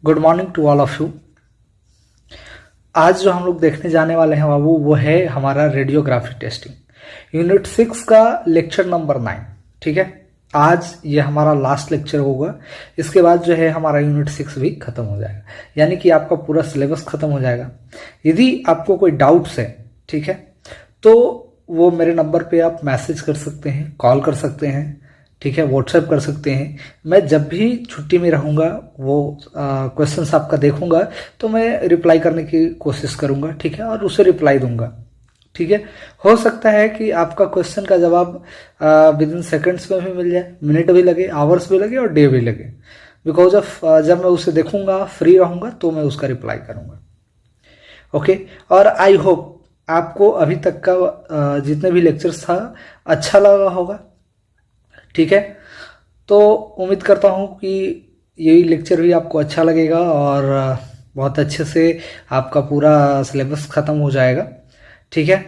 Good morning to all of you. आज जो हम लोग देखने जाने वाले हैं बाबू वो है हमारा रेडियोग्राफी टेस्टिंग यूनिट 6 का लेक्चर नंबर 9। ठीक है, आज ये हमारा लास्ट लेक्चर होगा। इसके बाद जो है हमारा यूनिट 6 भी खत्म हो जाएगा, यानी कि आपका पूरा सिलेबस खत्म हो जाएगा। यदि आपको कोई डाउट्स है, ठीक है, तो वो मेरे नंबर पे आप मैसेज कर सकते हैं, कॉल कर सकते हैं, ठीक है, व्हाट्सएप कर सकते हैं। मैं जब भी छुट्टी में रहूँगा वो क्वेश्चंस आपका देखूंगा तो मैं रिप्लाई करने की कोशिश करूंगा, ठीक है, और उसे रिप्लाई दूंगा। ठीक है, हो सकता है कि आपका क्वेश्चन का जवाब विद इन सेकेंड्स में भी मिल जाए, मिनट भी लगे, आवर्स भी लगे और डे भी लगे, बिकॉज ऑफ जब मैं उसे देखूंगा, फ्री रहूंगा, तो मैं उसका रिप्लाई करूंगा। ओके, और आई होप आपको अभी तक का जितने भी लेक्चर्स था अच्छा लगा होगा। ठीक है, तो उम्मीद करता हूँ कि यही लेक्चर भी आपको अच्छा लगेगा और बहुत अच्छे से आपका पूरा सिलेबस ख़त्म हो जाएगा। ठीक है,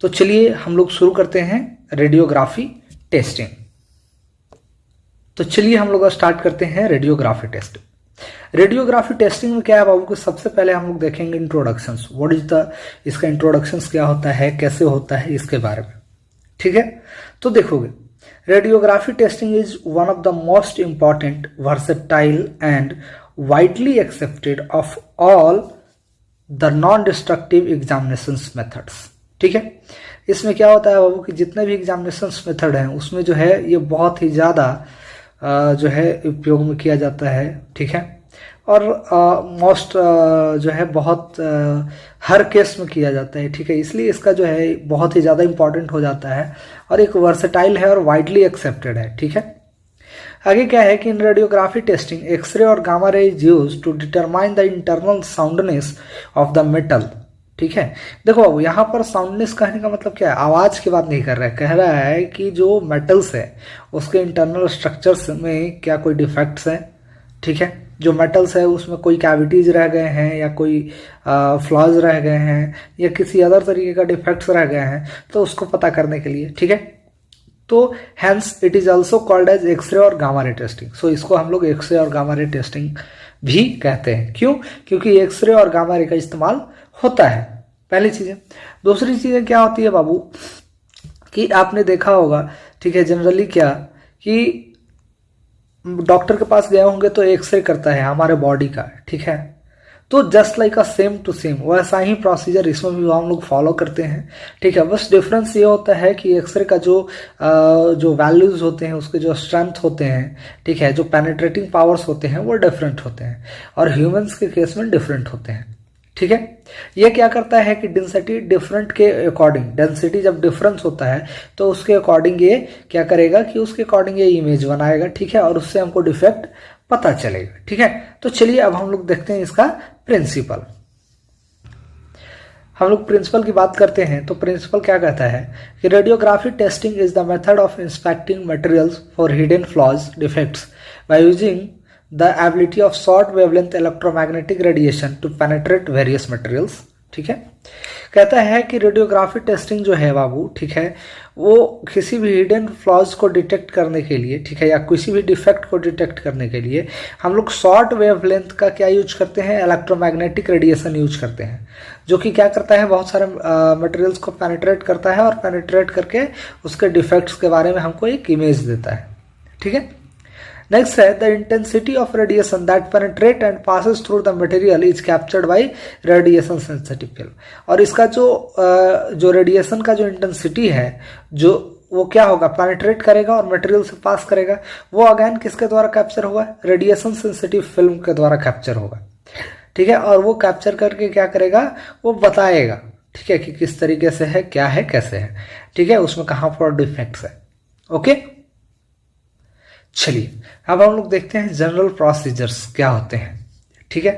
तो चलिए हम लोग शुरू करते हैं रेडियोग्राफी टेस्टिंग। तो चलिए हम लोग स्टार्ट करते हैं रेडियोग्राफी टेस्टिंग। रेडियोग्राफी टेस्टिंग में क्या है बाबू, को सबसे पहले हम लोग देखेंगे इंट्रोडक्शंस। व्हाट इज द, इसका इंट्रोडक्शंस क्या होता है, कैसे होता है, इसके बारे में। ठीक है, तो देखोगे radiography testing is one of the most important, versatile and widely accepted of all the non-destructive examinations methods। ठीक है, इसमें क्या होता है बाबू कि जितने भी एग्जामिनेशंस मेथड हैं उसमें जो है ये बहुत ही ज़्यादा जो है उपयोग में किया जाता है। ठीक है, और मोस्ट जो है बहुत हर केस में किया जाता है। ठीक है, इसलिए इसका जो है बहुत ही ज़्यादा इंपॉर्टेंट हो जाता है और एक वर्सेटाइल है और वाइडली एक्सेप्टेड है। ठीक है, आगे क्या है कि इन रेडियोग्राफी टेस्टिंग एक्सरे और gamma ray is use to determine the internal soundness of the metal. ठीक है, देखो अब यहाँ पर साउंडनेस कहने का मतलब क्या है, आवाज़ की बात नहीं कर रहा है, कह रहा है कि जो मेटल्स है उसके इंटरनल स्ट्रक्चर्स में क्या कोई डिफेक्ट्स हैं। ठीक है, जो मेटल्स है उसमें कोई कैविटीज रह गए हैं या कोई फ्लॉज रह गए हैं या किसी अदर तरीके का डिफेक्ट्स रह गए हैं, तो उसको पता करने के लिए। ठीक है, तो hence it is also called as X-ray और गामा रे टेस्टिंग। सो इसको हम लोग एक्सरे और गामा रे टेस्टिंग भी कहते हैं। क्यों? क्योंकि एक्सरे और गामा रे का इस्तेमाल होता है, पहली चीज़। दूसरी चीज़ें क्या होती है बाबू कि आपने देखा होगा, ठीक है, जनरली क्या कि डॉक्टर के पास गए होंगे तो एक्सरे करता है हमारे बॉडी का। ठीक है, तो just like a same to same वैसा ही प्रोसीजर इसमें भी हम लोग फॉलो करते हैं। ठीक है, बस डिफरेंस ये होता है कि एक्सरे का जो वैल्यूज होते हैं, उसके जो स्ट्रेंथ होते हैं, ठीक है, जो पेनिट्रेटिंग पावर्स होते हैं वो डिफरेंट होते हैं और ह्यूमंस के केस में डिफरेंट होते हैं। ठीक है, ये क्या करता है कि डेंसिटी डिफरेंट के अकॉर्डिंग, डेंसिटी जब डिफरेंस होता है तो उसके अकॉर्डिंग ये क्या करेगा कि उसके अकॉर्डिंग ये इमेज बनाएगा। ठीक है, और उससे हमको डिफेक्ट पता चलेगा। ठीक है, तो चलिए अब हम लोग देखते हैं इसका प्रिंसिपल। हम लोग प्रिंसिपल की बात करते हैं तो प्रिंसिपल क्या कहता है कि radiography testing is the method of inspecting materials for hidden flaws defects by using the ability of short wavelength electromagnetic radiation to penetrate various materials। ठीक है, कहता है कि रेडियोग्राफी टेस्टिंग जो है बाबू, ठीक है, वो किसी भी हिडन फ्लॉज को डिटेक्ट करने के लिए, ठीक है, या किसी भी डिफेक्ट को डिटेक्ट करने के लिए हम लोग शॉर्ट वेवलेंथ का क्या यूज करते हैं, इलेक्ट्रोमैग्नेटिक रेडिएशन यूज करते हैं, जो कि क्या करता है, बहुत सारे मटेरियल्स को पेनिट्रेट करता है और पेनिट्रेट करके उसके डिफेक्ट्स के बारे में हमको एक इमेज देता है। ठीक है, नेक्स्ट है the intensity of radiation that penetrate and passes through the material is captured by radiation sensitive film. और इसका जो रेडिएशन का जो इंटेंसिटी है, जो वो क्या होगा, पेनिट्रेट करेगा और मटेरियल से पास करेगा, वो अगेन किसके द्वारा कैप्चर होगा, रेडिएशन सेंसिटिव फिल्म के द्वारा कैप्चर होगा। ठीक है, और वो कैप्चर करके क्या करेगा, वो बताएगा, ठीक है, कि किस तरीके से है, क्या है, कैसे है। ठीक है, उसमें कहाँ पर डिफेक्ट्स है। ओके, चलिए अब हम लोग देखते हैं जनरल प्रोसीजर्स क्या होते हैं। ठीक है,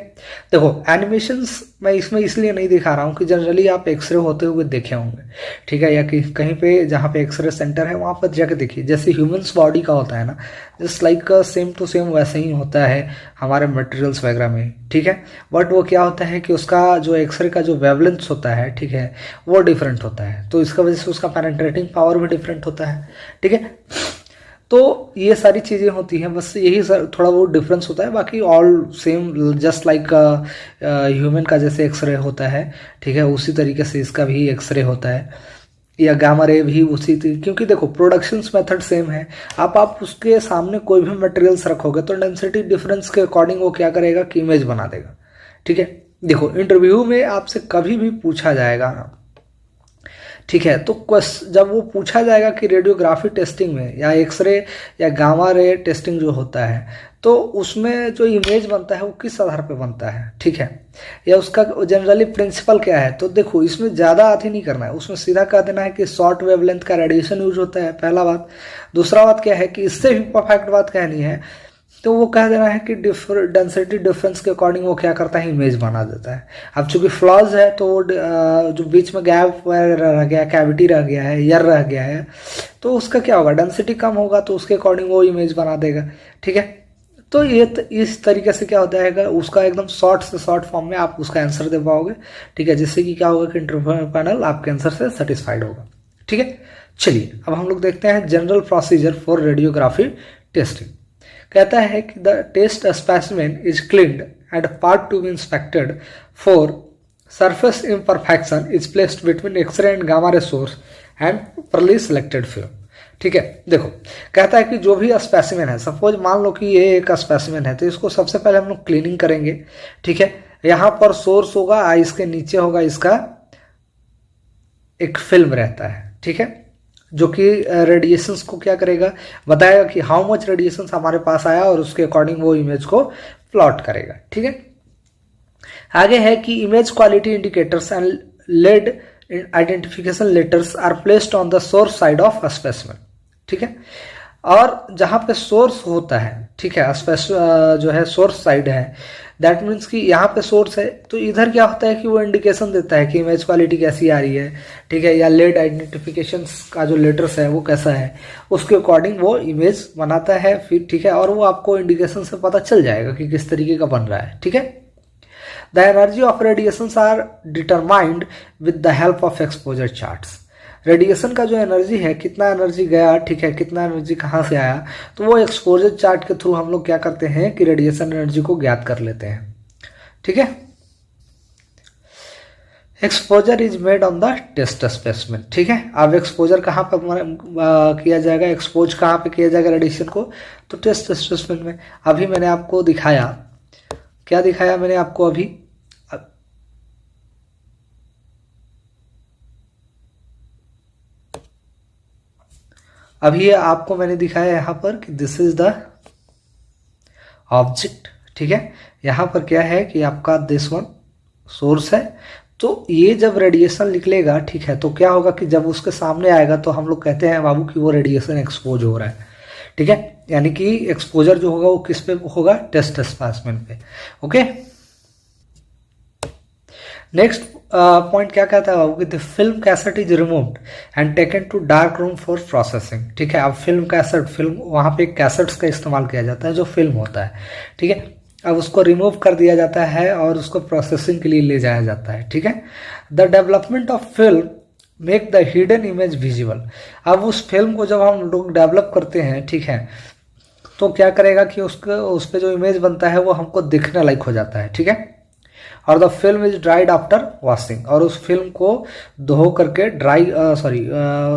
देखो एनिमेशंस मैं इसमें इसलिए नहीं दिखा रहा हूँ कि जनरली आप एक्सरे होते हुए देखे होंगे, ठीक है, या कि कहीं पे जहाँ पे एक्सरे सेंटर है वहाँ पर जाके देखिए, जैसे ह्यूमंस बॉडी का होता है ना, just like same to same वैसे ही होता है हमारे मटेरियल्स वगैरह में। ठीक है, बट वो क्या होता है कि उसका जो एक्सरे का जो वेवलेंथ होता है, ठीक है, वो डिफरेंट होता है, तो इसका वजह से उसका पेनिट्रेटिंग पावर भी डिफरेंट होता है। ठीक है, तो ये सारी चीज़ें होती हैं, बस यही सर थोड़ा बहुत डिफरेंस होता है, बाकी all same just like human का जैसे एक्सरे होता है, ठीक है, उसी तरीके से इसका भी एक्सरे होता है, या गामा रे भी उसी क्योंकि देखो प्रोडक्शंस मेथड सेम है। आप उसके सामने कोई भी मटेरियल्स रखोगे तो डेंसिटी डिफरेंस के अकॉर्डिंग वो क्या करेगा कि इमेज बना देगा, ठीक है। देखो इंटरव्यू में आपसे कभी भी पूछा जाएगा ना, ठीक है, तो जब वो पूछा जाएगा कि रेडियोग्राफी टेस्टिंग में या एक्सरे या गामा रे टेस्टिंग जो होता है, तो उसमें जो इमेज बनता है वो किस आधार पे बनता है, ठीक है, या उसका जनरली प्रिंसिपल क्या है। तो देखो इसमें ज़्यादा अथी नहीं करना है, उसमें सीधा कह देना है कि शॉर्ट वेवलेंथ का रेडिएशन यूज होता है, पहला बात। दूसरा बात क्या है कि इससे भी परफेक्ट बात कहनी है तो वो कह देना है कि डेंसिटी डिफरेंस के अकॉर्डिंग वो क्या करता है, इमेज बना देता है। अब चूंकि फ्लॉज है तो वो जो बीच में गैप रह गया, कैविटी रह गया है, यर रह गया है, तो उसका क्या होगा, डेंसिटी कम होगा तो उसके अकॉर्डिंग वो इमेज बना देगा, ठीक है। तो ये इस तरीके से क्या होता है, उसका एकदम शॉर्ट से शॉर्ट फॉर्म में आप उसका आंसर दे पाओगे, ठीक है, जिससे कि क्या होगा कि इंटरव्यू पैनल आपके आंसर से सेटिस्फाइड होगा, ठीक है। चलिए अब हम लोग देखते हैं general procedure for radiography testing. कहता है कि the test specimen is cleaned and part to be inspected for surface imperfection is placed between X-ray and gamma ray source and properly selected film, ठीक है। देखो कहता है कि जो भी स्पेसिमेन है, सपोज मान लो कि ये एक स्पेसिमेन है, तो इसको सबसे पहले हम लोग क्लीनिंग करेंगे, ठीक है। यहाँ पर सोर्स होगा, इसके नीचे होगा इसका एक फिल्म रहता है, ठीक है, जो कि रेडिएशंस को क्या करेगा, बताएगा कि हाउ मच रेडिएशंस हमारे पास आया और उसके अकॉर्डिंग वो इमेज को प्लॉट करेगा, ठीक है। आगे है कि image quality indicators and lead identification letters are placed on the source side of specimen, ठीक है। और जहां पे सोर्स होता है, ठीक है, जो है सोर्स साइड है, दैट मीन्स कि यहाँ पे सोर्स है, तो इधर क्या होता है कि वो इंडिकेशन देता है कि इमेज क्वालिटी कैसी आ रही है, ठीक है, या लेड आइडेंटिफिकेशन का जो लेटर्स है वो कैसा है, उसके अकॉर्डिंग वो इमेज बनाता है फिर, ठीक है, और वो आपको इंडिकेशन से पता चल जाएगा कि किस तरीके का बन रहा है, ठीक है। The energy of radiations are determined with the help of exposure charts. Radiation का जो एनर्जी है, कितना एनर्जी गया, ठीक है, कितना एनर्जी कहाँ से आया, तो वो एक्सपोजर चार्ट के थ्रू हम लोग क्या करते हैं कि रेडिएशन एनर्जी को ज्ञात कर लेते हैं, ठीक है। Exposure is made on the test specimen, ठीक है। अब एक्सपोजर कहाँ पर किया जाएगा, एक्सपोज कहाँ पे किया जाएगा रेडिएशन को, तो टेस्ट स्पेसिमेन में। अभी मैंने आपको दिखाया, क्या दिखाया मैंने आपको अभी आपको मैंने दिखाया यहाँ पर कि दिस इज द ऑब्जेक्ट, ठीक है। यहाँ पर क्या है कि आपका दिस वन सोर्स है, तो ये जब रेडिएशन निकलेगा, ठीक है, तो क्या होगा कि जब उसके सामने आएगा तो हम लोग कहते हैं बाबू कि वो रेडिएशन एक्सपोज हो रहा है, ठीक है, यानी कि एक्सपोजर जो होगा वो किस पे होगा, टेस्ट स्पेसिमेन पे, ओके। नेक्स्ट पॉइंट क्या कहता है बाबू कि the film cassette is removed and taken to dark room for processing, ठीक है। अब फिल्म कैसेट, फिल्म वहाँ पे कैसेट्स का इस्तेमाल किया जाता है जो फिल्म होता है, ठीक है। अब उसको रिमूव कर दिया जाता है और उसको प्रोसेसिंग के लिए ले जाया जाता है, ठीक है। The development of film make the hidden image visible. अब उस फिल्म को जब हम लोग डेवलप करते हैं, ठीक है, तो क्या करेगा कि उस पर जो इमेज बनता है वो हमको दिखने लायक हो जाता है, ठीक है। और the film is dried after washing, और उस फिल्म को धो करके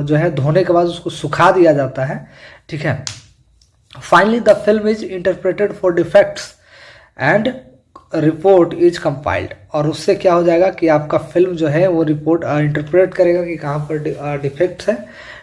जो है धोने के बाद उसको सुखा दिया जाता है, ठीक है। Finally the film is interpreted for defects and report is compiled, और उससे क्या हो जाएगा कि आपका फिल्म जो है वो रिपोर्ट इंटरप्रेट करेगा कि कहाँ पर डिफेक्ट्स है,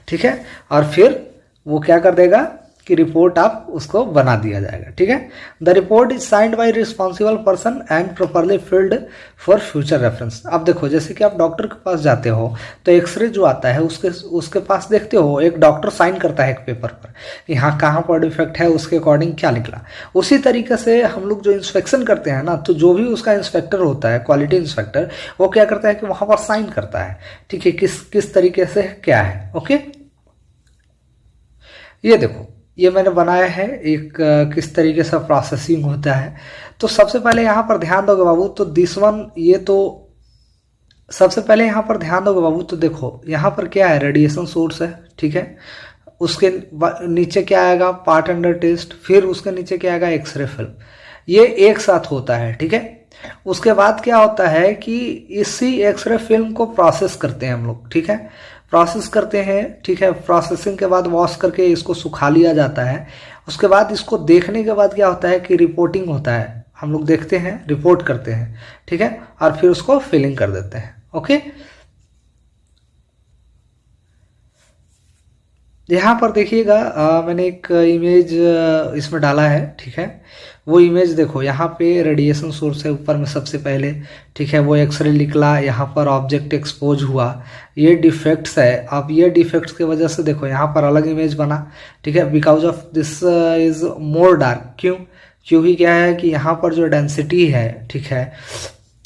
ठीक है, और फिर वो क्या कर देगा कि रिपोर्ट आप उसको बना दिया जाएगा, ठीक है। The report is signed by responsible person and properly field for future reference. अब देखो जैसे कि आप डॉक्टर के पास जाते हो तो एक्सरे जो आता है उसके पास देखते हो, एक डॉक्टर साइन करता है एक पेपर पर कि हाँ कहाँ पर डिफेक्ट है, उसके अकॉर्डिंग क्या निकला। उसी तरीके से हम लोग जो इंस्पेक्शन करते हैं ना, तो जो भी उसका इंस्पेक्टर होता है, क्वालिटी इंस्पेक्टर, वो क्या करता है कि वहाँ पर साइन करता है, ठीक है, किस तरीके से क्या है, ओके। ये देखो ये मैंने बनाया है एक किस तरीके से प्रोसेसिंग होता है। तो सबसे पहले यहाँ पर ध्यान दोगे बाबू, तो दिस वन, ये तो सबसे पहले यहाँ पर ध्यान दोगे बाबू, तो देखो यहाँ पर क्या है, रेडिएशन सोर्स है, ठीक है, उसके नीचे क्या आएगा, पार्ट अंडर टेस्ट, फिर उसके नीचे क्या आएगा, एक्सरे फिल्म। ये एक साथ होता है, ठीक है। उसके बाद क्या होता है कि इसी एक्सरे फिल्म को प्रोसेस करते हैं हम लोग, ठीक है, प्रोसेस करते हैं, ठीक है। प्रोसेसिंग के बाद वॉश करके इसको सुखा लिया जाता है। उसके बाद इसको देखने के बाद क्या होता है कि रिपोर्टिंग होता है, हम लोग देखते हैं, रिपोर्ट करते हैं, ठीक है, और फिर उसको फिलिंग कर देते हैं। ओके, यहाँ पर देखिएगा मैंने एक इमेज इसमें डाला है, ठीक है। वो इमेज देखो, यहाँ पे रेडिएशन सोर्स है ऊपर में सबसे पहले, ठीक है। वो एक्सरे निकला, यहाँ पर ऑब्जेक्ट एक्सपोज हुआ, ये डिफेक्ट्स है। अब ये डिफेक्ट्स की वजह से देखो यहाँ पर अलग इमेज बना, ठीक है। Because of this is more dark, क्यों, क्योंकि क्या है कि यहाँ पर जो डेंसिटी है, ठीक है,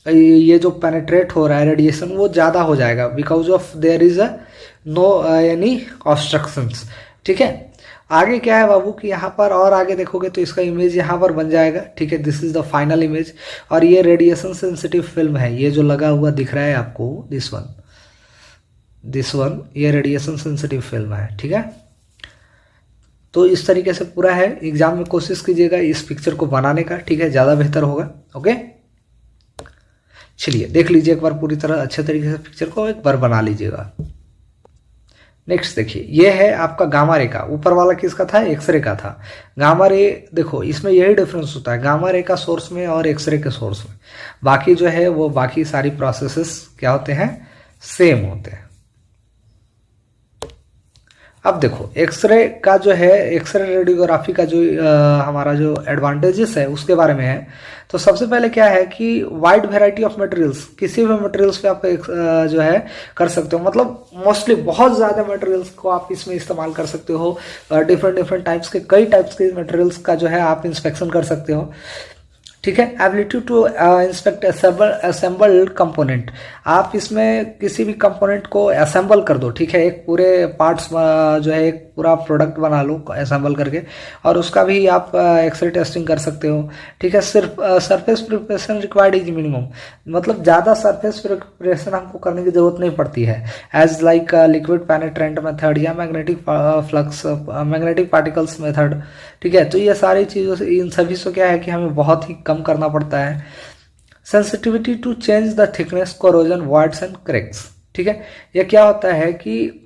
ये जो पेनिट्रेट हो रहा है रेडिएशन वो ज़्यादा हो जाएगा, because of there is a no यानी ऑब्स्ट्रक्शंस, ठीक है। आगे क्या है बाबू कि यहाँ पर और आगे देखोगे तो इसका इमेज यहाँ पर बन जाएगा, ठीक है। This is the final image, और ये रेडिएशन सेंसिटिव फिल्म है, ये जो लगा हुआ दिख रहा है आपको, दिस वन ये रेडिएशन सेंसिटिव फिल्म है, ठीक है। तो इस तरीके से पूरा है। एग्जाम में कोशिश कीजिएगा इस पिक्चर को बनाने का, ठीक है, ज़्यादा बेहतर होगा। ओके, चलिए देख लीजिए एक बार पूरी तरह अच्छे तरीके से पिक्चर को एक बार बना लीजिएगा। नेक्स्ट देखिए, ये है आपका गामा रे का, ऊपर वाला किसका था, एक्सरे का था। गामा रे देखो इसमें यही डिफरेंस होता है गामा रे का सोर्स में और एक्सरे के सोर्स में, बाकी जो है वो बाकी सारी प्रोसेसेस क्या होते हैं, सेम होते हैं। अब देखो एक्सरे का जो है, एक्सरे रेडियोग्राफी का जो हमारा जो एडवांटेजेस है उसके बारे में है। तो सबसे पहले क्या है कि वाइड वेराइटी ऑफ मटेरियल्स, किसी भी मटेरियल्स पे आप जो है कर सकते हो, मतलब मोस्टली बहुत ज़्यादा मटेरियल्स को आप इसमें इस्तेमाल कर सकते हो। डिफरेंट डिफरेंट टाइप्स के, कई टाइप्स के मटेरियल्स का जो है आप इंस्पेक्शन कर सकते हो, ठीक है। Ability to inspect assembled component, आप इसमें किसी भी कंपोनेंट को असेंबल कर दो, ठीक है, एक पूरे पार्ट्स जो है एक पूरा प्रोडक्ट बना लो असेंबल करके, और उसका भी आप एक्सरे टेस्टिंग कर सकते हो, ठीक है। सिर्फ surface preparation required is minimum, मतलब ज़्यादा सरफेस प्रिपरेशन हमको करने की जरूरत नहीं पड़ती है, एज लाइक लिक्विड पेनिट्रेंट मेथड या magnetic flux magnetic particles method, ठीक है। तो ये सारी चीज़ों से, इन सभी से क्या है कि हमें बहुत ही कम करना पड़ता है। Sensitivity to change the thickness, corrosion, voids and cracks, ठीक है। ये क्या होता है कि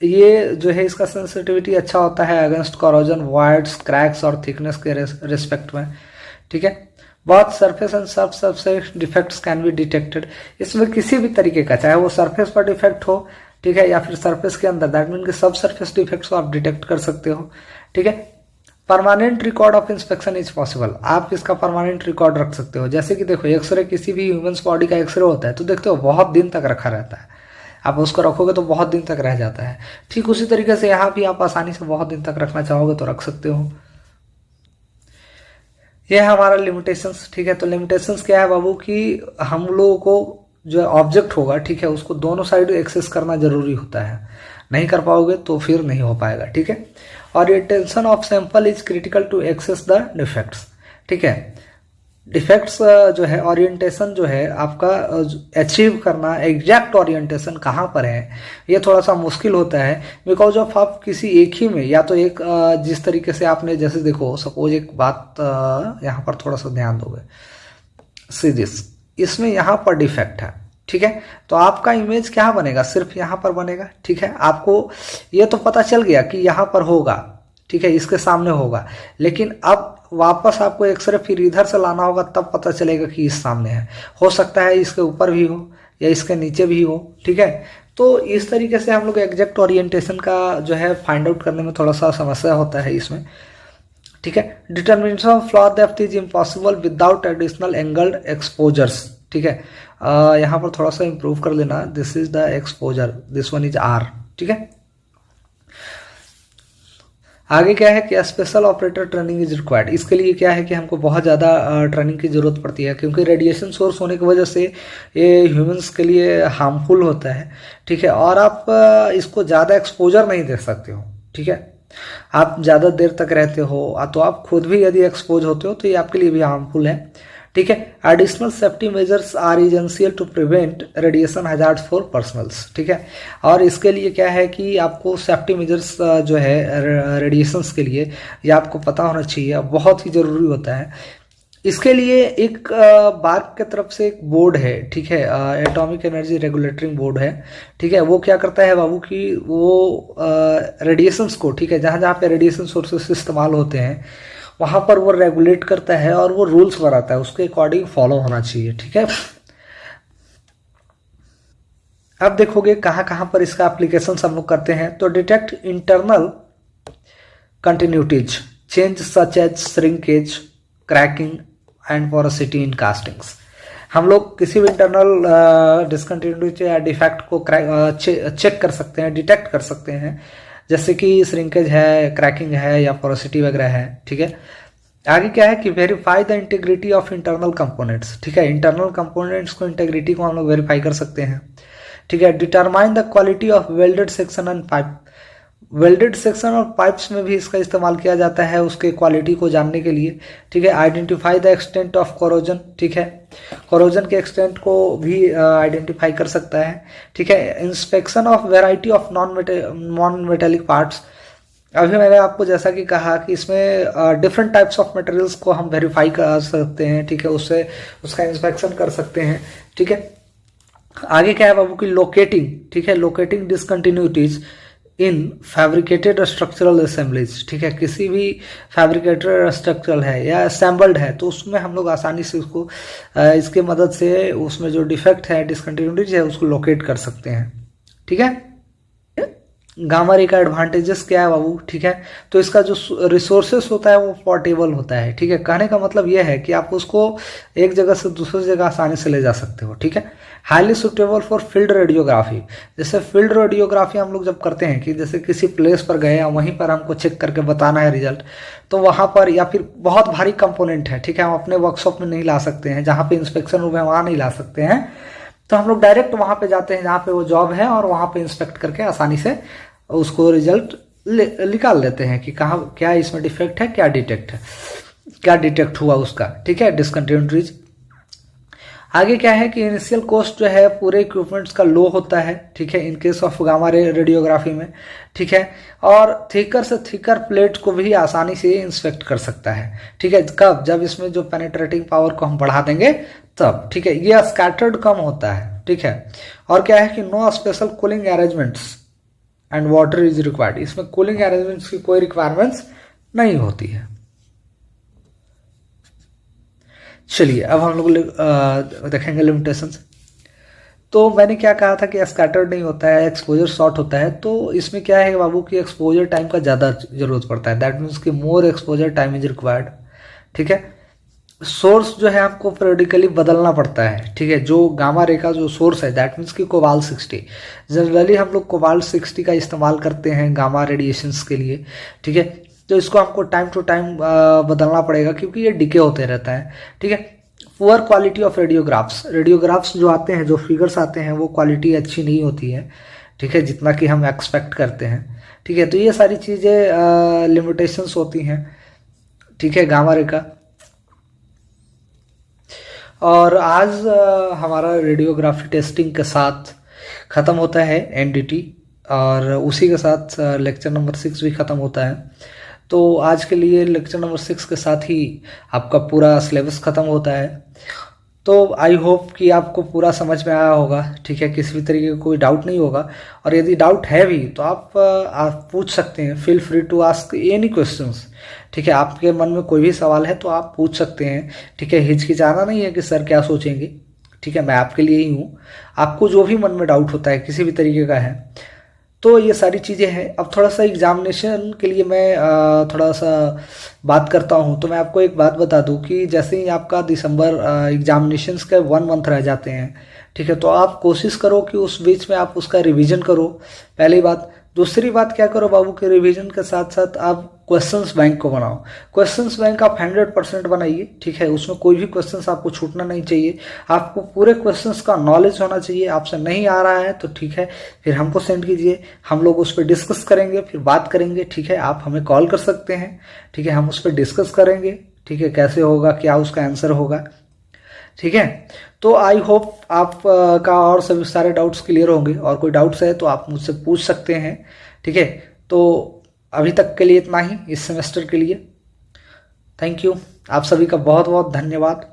ये जो है इसका सेंसिटिविटी अच्छा होता है अगेंस्ट कोरोजन, वॉइड्स, क्रैक्स और थिकनेस के रिस्पेक्ट में, ठीक है। बहुत सरफेस एंड सब surface defects can be detected, इसमें किसी भी तरीके का, चाहे वो सरफेस पर डिफेक्ट हो, ठीक है, या फिर सरफेस के अंदर, दैट मीन कि सब सरफेस डिफेक्ट्स को आप डिटेक्ट कर सकते हो, ठीक है। Permanent record of inspection is possible, आप इसका परमानेंट रिकॉर्ड रख सकते हो। जैसे कि देखो एक्सरे, किसी भी ह्यूमन्स बॉडी का एक्सरे होता है तो देखते हो बहुत दिन तक रखा रहता है, आप उसको रखोगे तो बहुत दिन तक रह जाता है। ठीक उसी तरीके से यहाँ भी आप आसानी से बहुत दिन तक रखना चाहोगे तो रख सकते हो। यह है हमारा लिमिटेशंस, ठीक है। तो लिमिटेशंस क्या है बाबू कि हम लोगों को जो ऑब्जेक्ट होगा, ठीक है, उसको दोनों साइड एक्सेस करना जरूरी होता है, नहीं कर पाओगे तो फिर नहीं हो पाएगा, ठीक है। Orientation of sample is critical to access the defects, ठीक है। डिफेक्ट्स जो है, ओरिएंटेशन जो है आपका अचीव करना, एग्जैक्ट ओरिएंटेशन कहाँ पर है, ये थोड़ा सा मुश्किल होता है, बिकॉज ऑफ आप किसी एक ही में, या तो एक जिस तरीके से आपने, जैसे देखो सपोज एक बात यहाँ पर थोड़ा सा ध्यान दोगे, सी दिस, इसमें यहाँ पर डिफेक्ट है, ठीक है, तो आपका इमेज क्या बनेगा, सिर्फ यहाँ पर बनेगा, ठीक है। आपको ये तो पता चल गया कि यहाँ पर होगा, ठीक है, इसके सामने होगा, लेकिन अब वापस आपको एक्सरे फिर इधर से लाना होगा, तब पता चलेगा कि इस सामने है। हो सकता है इसके ऊपर भी हो या इसके नीचे भी हो, ठीक है। तो इस तरीके से हम लोग एग्जैक्ट ओरिएंटेशन का जो है फाइंड आउट करने में थोड़ा सा समस्या होता है इसमें, ठीक है। Determination of flaw depth is impossible without additional angled exposures, ठीक है। यहाँ पर थोड़ा सा इंप्रूव कर लेना, this is the exposure, this one is are, ठीक है। आगे क्या है कि special operator training is required, इसके लिए क्या है कि हमको बहुत ज़्यादा ट्रेनिंग की ज़रूरत पड़ती है, क्योंकि रेडिएशन सोर्स होने की वजह से ये ह्यूमंस के लिए हार्मफुल होता है, ठीक है। और आप इसको ज़्यादा एक्सपोजर नहीं दे सकते हो, ठीक है। आप ज़्यादा देर तक रहते हो तो आप खुद भी यदि एक्सपोज होते हो तो ये आपके लिए भी हार्मफुल है, ठीक है। Additional safety measures are essential to prevent radiation hazards for personnels, ठीक है। और इसके लिए क्या है कि आपको सेफ्टी मेजर्स जो है रेडिएशंस के लिए ये आपको पता होना चाहिए, बहुत ही ज़रूरी होता है। इसके लिए एक बार्क की तरफ से एक बोर्ड है, ठीक है, एटॉमिक एनर्जी रेगुलेटरी बोर्ड है, ठीक है। वो क्या करता है बाबू कि वो रेडिएशंस को, ठीक है, जहाँ जहाँ पे रेडिएशन सोर्सेस इस्तेमाल होते हैं वहाँ पर वो रेगुलेट करता है और वो रूल्स बनाता है, उसके अकॉर्डिंग फॉलो होना चाहिए, ठीक है। अब देखोगे कहाँ कहाँ पर इसका एप्लीकेशन हम लोग करते हैं। तो detect internal continuities change such as shrinkage, cracking and porosity in castings. हम लोग किसी भी इंटरनल डिसकंटिन्यूटी या डिफेक्ट को चेक कर सकते हैं, डिटेक्ट कर सकते हैं, जैसे कि श्रिंकेज है, क्रैकिंग है या पोरोसिटी वगैरह है, ठीक है। आगे क्या है कि verify the integrity of internal components, ठीक है। इंटरनल कंपोनेंट्स को, इंटीग्रिटी को हम लोग वेरीफाई कर सकते हैं, ठीक है। Determine the quality of welded section and pipe. Welded section और पाइप्स में भी इसका इस्तेमाल किया जाता है उसके क्वालिटी को जानने के लिए, ठीक है। Identify the extent of corrosion, ठीक है, कोरोजन के एक्सटेंट को भी आइडेंटिफाई कर सकता है, ठीक है। Inspection of variety of non metallic parts. अभी मैंने आपको जैसा कि कहा कि इसमें डिफरेंट टाइप्स ऑफ मटेरियल्स को हम वेरीफाई कर सकते हैं, ठीक है, उससे उसका इंस्पेक्शन कर सकते हैं, ठीक है। आगे क्या है बाबू की लोकेटिंग, ठीक है, लोकेटिंग डिसकंटिन्यूटीज इन फैब्रिकेटेड स्ट्रक्चरल असेंबलीज, ठीक है। किसी भी फैब्रिकेटेड स्ट्रक्चरल है या असेंबल्ड है तो उसमें हम लोग आसानी से उसको इसके मदद से उसमें जो डिफेक्ट है, डिसकंटिन्यूटीज है, उसको लोकेट कर सकते हैं, ठीक है। गामा रे का एडवांटेजेस क्या है बाबू, ठीक है। तो इसका जो रिसोर्सेस होता है वो पोर्टेबल होता है, ठीक है। कहने का मतलब ये है कि आप उसको एक जगह से दूसरी जगह आसानी से ले जा सकते हो, ठीक है। Highly suitable for field radiography. जैसे फील्ड रेडियोग्राफी हम लोग जब करते हैं कि जैसे किसी प्लेस पर गए और वहीं पर हमको चेक करके बताना है रिजल्ट, तो वहाँ पर या फिर बहुत भारी कंपोनेंट है, ठीक है, हम अपने वर्कशॉप में नहीं ला सकते हैं, जहाँ पे इंस्पेक्शन रूम है वहाँ नहीं ला सकते हैं, तो हम लोग डायरेक्ट वहाँ पे जाते हैं जहाँ पे वो जॉब है और वहाँ पे इंस्पेक्ट करके आसानी से उसको रिजल्ट निकाल लेते हैं कि कहाँ क्या इसमें डिफेक्ट है, क्या डिटेक्ट है, क्या डिटेक्ट हुआ उसका, ठीक है, डिसकंटिन्यूटीज। आगे क्या है कि इनिशियल कॉस्ट जो है पूरे इक्विपमेंट्स का लो होता है, ठीक है, in case of gamma ray radiography में, ठीक है। और थिकर से थिकर प्लेट को भी आसानी से इंस्पेक्ट कर सकता है, ठीक है। कब? जब इसमें जो पेनिट्रेटिंग पावर को हम बढ़ा देंगे तब, ठीक है। ये स्कैटर्ड कम होता है, ठीक है। और क्या है कि no special cooling arrangements and water is required. इसमें कूलिंग अरेंजमेंट्स की कोई रिक्वायरमेंट्स नहीं होती है। चलिए अब हम लोग देखेंगे लिमिटेशंस। तो मैंने क्या कहा था कि स्कैटर्ड नहीं होता है, एक्सपोजर शॉर्ट होता है। तो इसमें क्या है बाबू कि एक्सपोजर टाइम का ज़्यादा जरूरत पड़ता है, दैट मीन्स कि मोर एक्सपोजर टाइम इज रिक्वायर्ड, ठीक है। सोर्स जो है आपको पीरियडिकली बदलना पड़ता है, ठीक है। जो गामा रे का जो सोर्स है दैट मीन्स कि कोबाल्ट 60, जनरली हम लोग कोबाल्ट 60 का इस्तेमाल करते हैं गामा रेडिएशंस के लिए, ठीक है। तो इसको हमको टाइम टू टाइम बदलना पड़ेगा क्योंकि ये डिके होते रहता है, ठीक है। पुअर क्वालिटी ऑफ रेडियोग्राफ्स जो आते हैं, जो फिगर्स आते हैं, वो क्वालिटी अच्छी नहीं होती है, ठीक है, जितना कि हम एक्सपेक्ट करते हैं, ठीक है। तो ये सारी चीज़ें लिमिटेशंस होती हैं, ठीक है, गामा रे का। और आज हमारा रेडियोग्राफी टेस्टिंग के साथ ख़त्म होता है एनडीटी, और उसी के साथ लेक्चर नंबर 6 भी ख़त्म होता है। तो आज के लिए लेक्चर नंबर 6 के साथ ही आपका पूरा सिलेबस ख़त्म होता है। तो आई होप कि आपको पूरा समझ में आया होगा, ठीक है, किसी भी तरीके का कोई डाउट नहीं होगा। और यदि डाउट है भी तो आप पूछ सकते हैं, feel free to ask any questions, ठीक है। आपके मन में कोई भी सवाल है तो आप पूछ सकते हैं, ठीक है। हिचकिचाना नहीं है कि सर क्या सोचेंगे, ठीक है, मैं आपके लिए ही हूँ। आपको जो भी मन में डाउट होता है किसी भी तरीके का है, तो ये सारी चीज़ें हैं। अब थोड़ा सा एग्जामिनेशन के लिए मैं थोड़ा सा बात करता हूँ। तो मैं आपको एक बात बता दूँ कि जैसे ही आपका दिसंबर एग्जामिनेशंस के 1 मंथ रह जाते हैं, ठीक है, तो आप कोशिश करो कि उस बीच में आप उसका रिवीजन करो, पहली बात। दूसरी बात क्या करो बाबू के रिवीजन के साथ साथ आप क्वेश्चंस बैंक को बनाओ। क्वेश्चंस बैंक आप 100% बनाइए, ठीक है। उसमें कोई भी क्वेश्चंस आपको छूटना नहीं चाहिए। आपको पूरे क्वेश्चंस का नॉलेज होना चाहिए। आपसे नहीं आ रहा है तो ठीक है, फिर हमको सेंड कीजिए, हम लोग उस पर डिस्कस करेंगे, फिर बात करेंगे, ठीक है। आप हमें कॉल कर सकते हैं, ठीक है, हम उस पर डिस्कस करेंगे, ठीक है, कैसे होगा, क्या उसका आंसर होगा, ठीक है। तो आई होप आप का और सभी सारे डाउट्स क्लियर होंगे, और कोई डाउट्स है तो आप मुझसे पूछ सकते हैं। ठीक है, तो अभी तक के लिए इतना ही इस सेमेस्टर के लिए। थैंक यू, आप सभी का बहुत बहुत धन्यवाद।